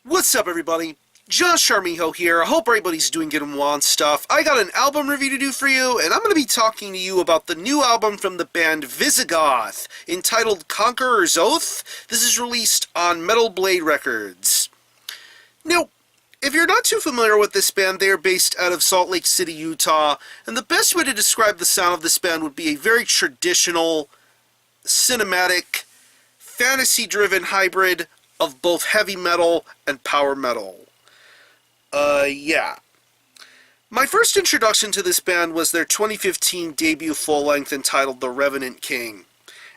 What's up, everybody? Josh Armijo here. I hope everybody's doing good and well and stuff. I got an album review to do for you, and I'm going to be talking to you about the new album from the band Visigoth, entitled Conqueror's Oath. This is released on Metal Blade Records. Now, if you're not too familiar with this band, they are based out of Salt Lake City, Utah, and the best way to describe the sound of this band would be a very traditional, cinematic, fantasy-driven hybrid of both heavy metal and power metal. Yeah. My first introduction to this band was their 2015 debut full-length entitled The Revenant King.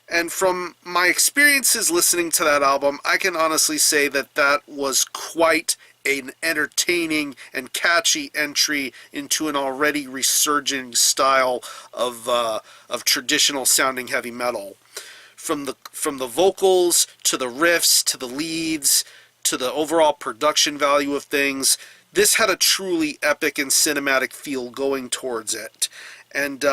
And from my experiences listening to that album, I can honestly say that that was quite an entertaining and catchy entry into an already resurging style of traditional sounding heavy metal. From the vocals, to the riffs, to the leads, to the overall production value of things, this had a truly epic and cinematic feel going towards it. And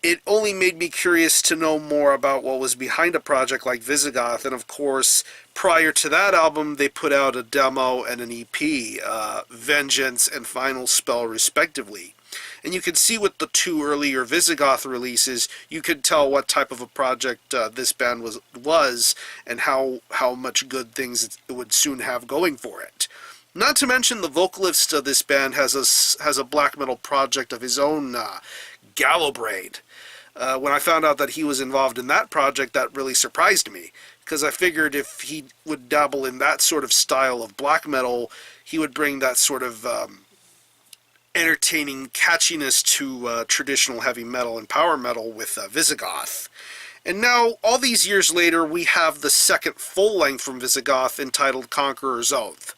it only made me curious to know more about what was behind a project like Visigoth. And of course, prior to that album, they put out a demo and an EP, Vengeance and Final Spell, respectively. And you could see with the two earlier Visigoth releases, you could tell what type of a project this band was and how much good things it would soon have going for it. Not to mention the vocalist of this band has a black metal project of his own, Galliantry. When I found out that he was involved in that project, that really surprised me, because I figured if he would dabble in that sort of style of black metal, he would bring that sort of entertaining catchiness to traditional heavy metal and power metal with Visigoth. And now, all these years later, we have the second full-length from Visigoth entitled Conqueror's Oath.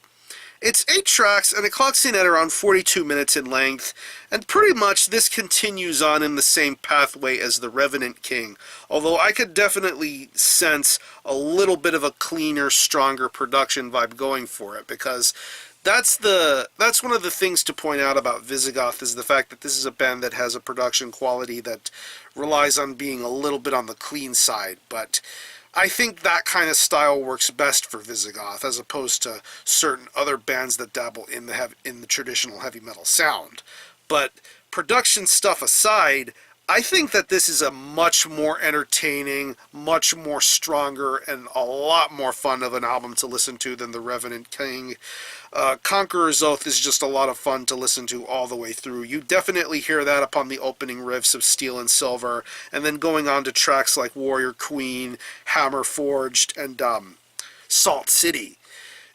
It's 8 tracks, and it clocks in at around 42 minutes in length, and pretty much this continues on in the same pathway as The Revenant King, although I could definitely sense a little bit of a cleaner, stronger production vibe going for it, because that's one of the things to point out about Visigoth, is the fact that this is a band that has a production quality that relies on being a little bit on the clean side, but I think that kind of style works best for Visigoth, as opposed to certain other bands that dabble in the traditional heavy metal sound. But production stuff aside, I think that this is a much more entertaining, much more stronger, and a lot more fun of an album to listen to than The Revenant King. Conqueror's Oath is just a lot of fun to listen to all the way through. You definitely hear that upon the opening riffs of Steel and Silver, and then going on to tracks like Warrior Queen, Hammer Forged, and Salt City.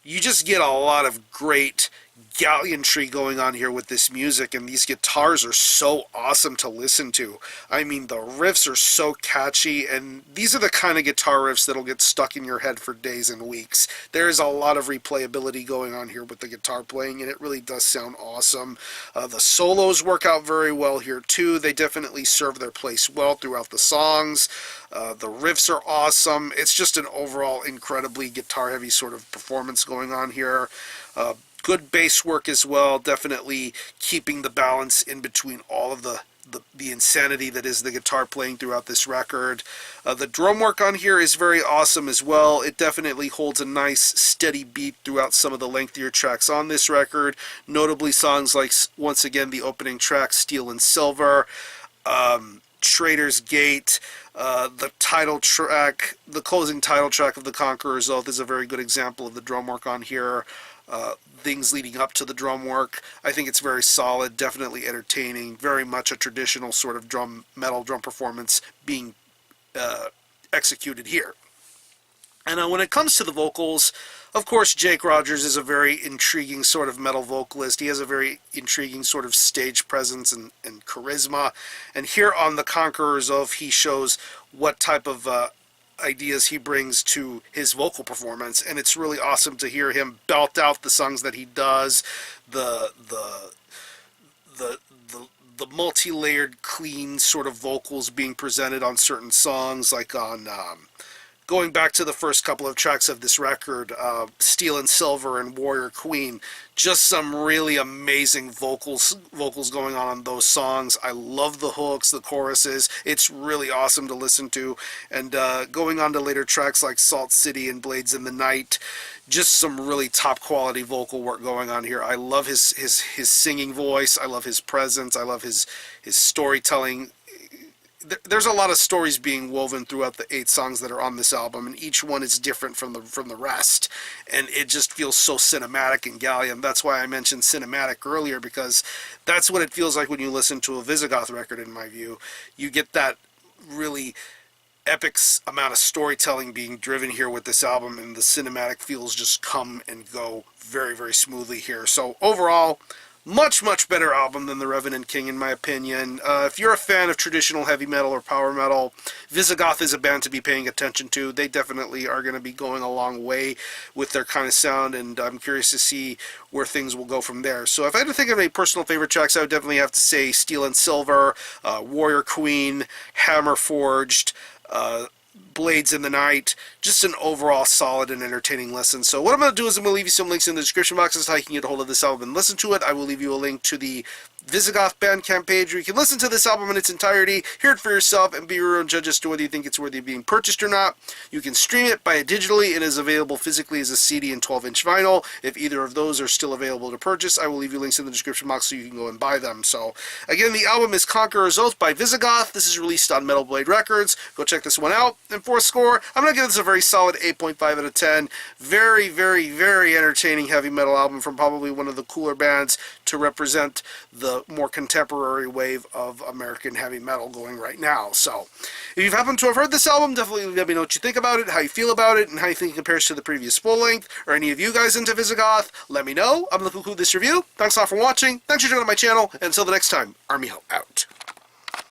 You just get a lot of great galliantry going on here with this music, and these guitars are so awesome to listen to. I mean, the riffs are so catchy, and these are the kind of guitar riffs that'll get stuck in your head for days and weeks. There's a lot of replayability going on here with the guitar playing, and it really does sound awesome. The solos work out very well here too. They definitely serve their place well throughout the songs. The riffs are awesome. It's just an overall incredibly guitar-heavy sort of performance going on here. Good bass work as well, definitely keeping the balance in between all of the insanity that is the guitar playing throughout this record. The drum work on here is very awesome as well. It definitely holds a nice steady beat throughout some of the lengthier tracks on this record, notably songs like, once again, the opening track, Steel and Silver, Traitor's Gate. The title track, the closing title track of The Conqueror's Oath, is a very good example of the drum work on here. Things leading up to the drum work, I think it's very solid, definitely entertaining, very much a traditional sort of metal drum performance being executed here. And when it comes to the vocals, of course, Jake Rogers is a very intriguing sort of metal vocalist. He has a very intriguing sort of stage presence and charisma. And here on The Conqueror's Oath, he shows what type of ideas he brings to his vocal performance, and it's really awesome to hear him belt out the songs that he does, the multi-layered, clean sort of vocals being presented on certain songs, like on going back to the first couple of tracks of this record, Steel and Silver and Warrior Queen, just some really amazing vocals going on those songs. I love the hooks, the choruses. It's really awesome to listen to. And going on to later tracks like Salt City and Blades in the Night, just some really top quality vocal work going on here. I love his singing voice. I love his presence. I love his storytelling. There's a lot of stories being woven throughout the 8 songs that are on this album, and each one is different from the rest, and it just feels so cinematic and galliant. That's why I mentioned cinematic earlier, because that's what it feels like when you listen to a Visigoth record, in my view. You get that really epic amount of storytelling being driven here with this album, and the cinematic feels just come and go very, very smoothly here. So overall, much better album than The Revenant King, in my opinion. If you're a fan of traditional heavy metal or power metal, Visigoth is a band to be paying attention to. They definitely are going to be going a long way with their kind of sound, and I'm curious to see where things will go from there. So if I had to think of any personal favorite tracks, I would definitely have to say Steel and Silver, Warrior Queen, Hammer Forged, Blades in the Night. Just an overall solid and entertaining listen. So what I'm going to do is I'm going to leave you some links in the description box as to how you can get a hold of this album and listen to it. I will leave you a link to the Visigoth Bandcamp page where you can listen to this album in its entirety, hear it for yourself, and be your own judge as to whether you think it's worthy of being purchased or not. You can stream it, buy it digitally. It is available physically as a CD and 12-inch vinyl. If either of those are still available to purchase, I will leave you links in the description box so you can go and buy them. So, again, the album is Conqueror's Oath by Visigoth. This is released on Metal Blade Records. Go check this one out. And for a score, I'm going to give this a very solid 8.5 out of 10. Very, very entertaining heavy metal album from probably one of the cooler bands to represent the more contemporary wave of American heavy metal going right now. So, if you've happened to have heard this album, definitely let me know what you think about it, how you feel about it, and how you think it compares to the previous full length, or any of you guys into Visigoth. Let me know. I'm going to conclude this review. Thanks a lot for watching. Thanks for joining my channel. And until the next time, Army Ho out.